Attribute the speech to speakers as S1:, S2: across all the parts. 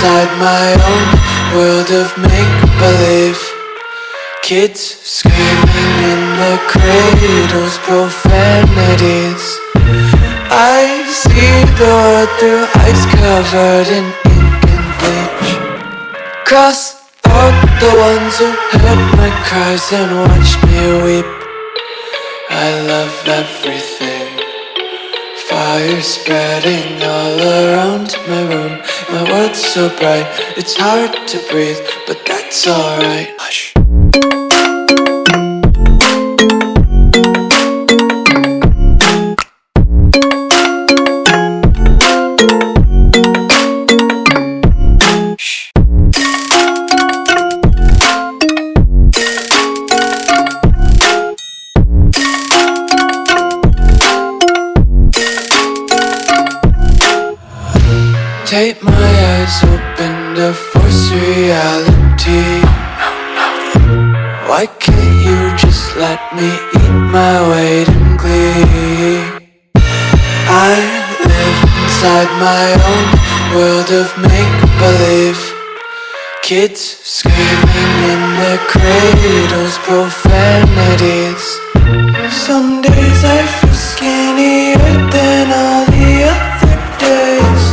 S1: inside my own world of make-believe. Kids screaming in the cradles, profanities. I see the world through eyes covered in ink and bleach. Cross out the ones who heard my cries and watched me weep. I love everything. Fire spreading all around my room. My world's so bright, it's hard to breathe, but that's alright. Hush. Tape my eyes open to force reality. Why can't you just let me eat my weight in glee? I live inside my own world of make-believe. Kids screaming in their cradles, profanities. Some days I feel skinnier than all the other days.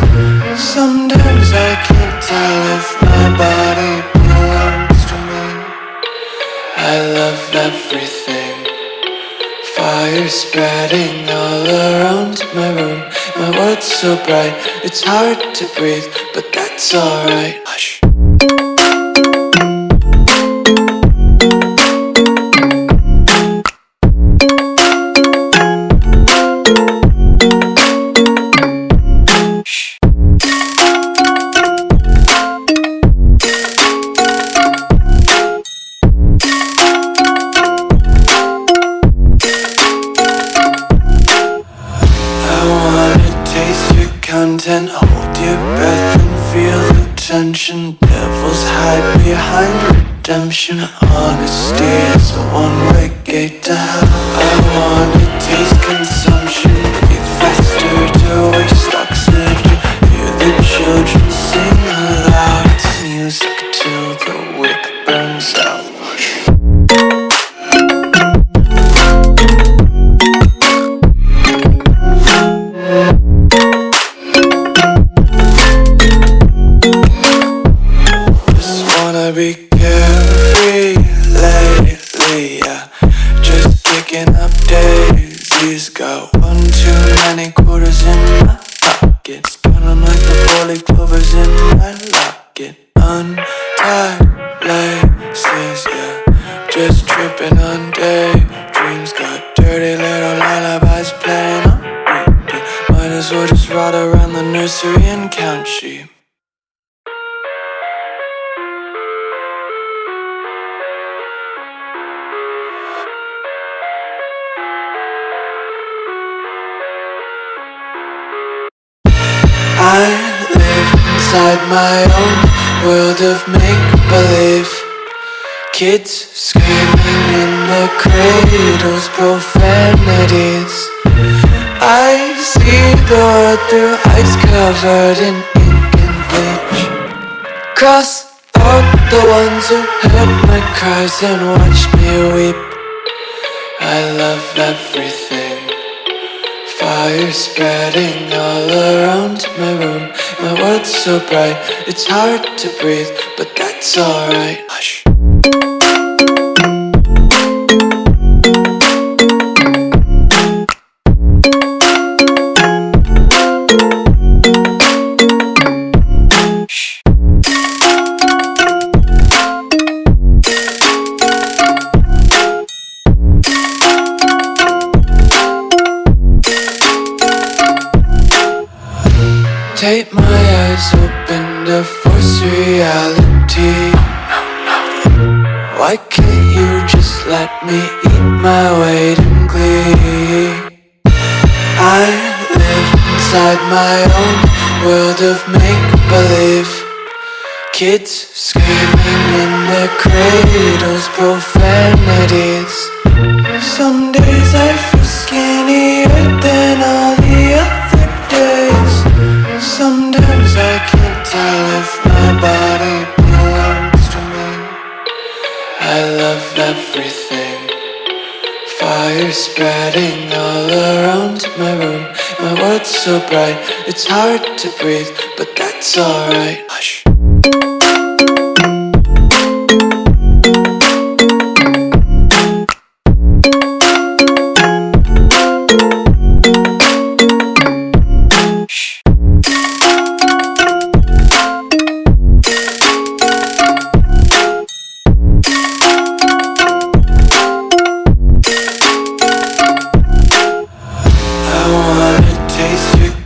S1: Sometimes I can't tell if my body belongs to me. I love everything. Fire spreading all around my room. My world's so bright, it's hard to breathe, but that's alright. Hush. Content, hold your breath and feel the tension. Devils hide behind redemption. Honesty is a one-way gate to hell. I wanna taste consumption. Breathe faster to waste oxygen. Hear the children sing aloud. It's music till the wick burns out. Be carefree lately, yeah. Just picking up daisies. Got one too many quarters in my pockets. Count 'em like the 4-leaf clovers in my locket. Untied laces, yeah. Just tripping on daydreams. Got dirty little lullabies playing on repeat. Might as well just ride around the nursery and count sheep. I live inside my own world of make-believe. Kids screaming in their cradles, profanities. I see the world through eyes covered in ink and bleach. Cross out the ones who heard my cries and watched me weep. I love everything. Fire spreading all around my room. My world's so bright, it's hard to breathe, but that's alright. Hush. Tape my eyes open to force reality. Why can't you just let me eat my weight in glee? I live inside my own world of make-believe. Kids screaming in their cradles, profanities. Some days I feel skinnier than all the other days. Sometimes I can't tell if my my body belongs to me. I love everything. Fire spreading all around my room. My world's so bright, it's hard to breathe, but that's alright. Hush.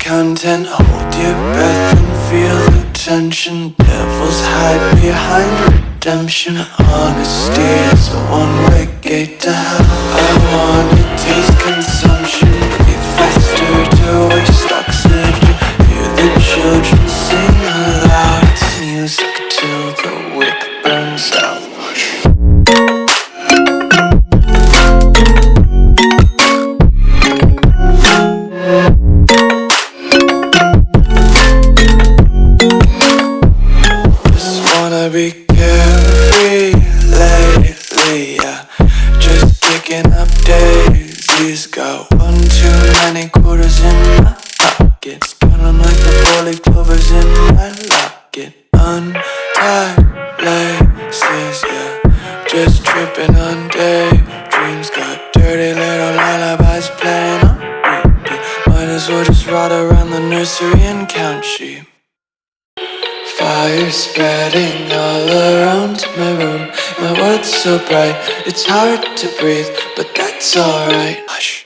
S1: Content, hold your breath and feel the tension. Devils hide behind redemption. Honesty is a one-way gate to hell. I wanna taste consumption. Breathe faster to waste oxygen. Hear the children sing aloud. It's music till the wick burns out. Be carefree lately, yeah. Just picking up daisies. Got one too many quarters in my pockets. Counting like the four-leaf clovers in my locket. Untied laces, yeah. Just tripping on daydreams. Got dirty little lullabies playing on repeat. Might as well just ride around the nursery and count sheep. Fire spreading all around my room. My world's so bright, it's hard to breathe, but that's alright. Hush.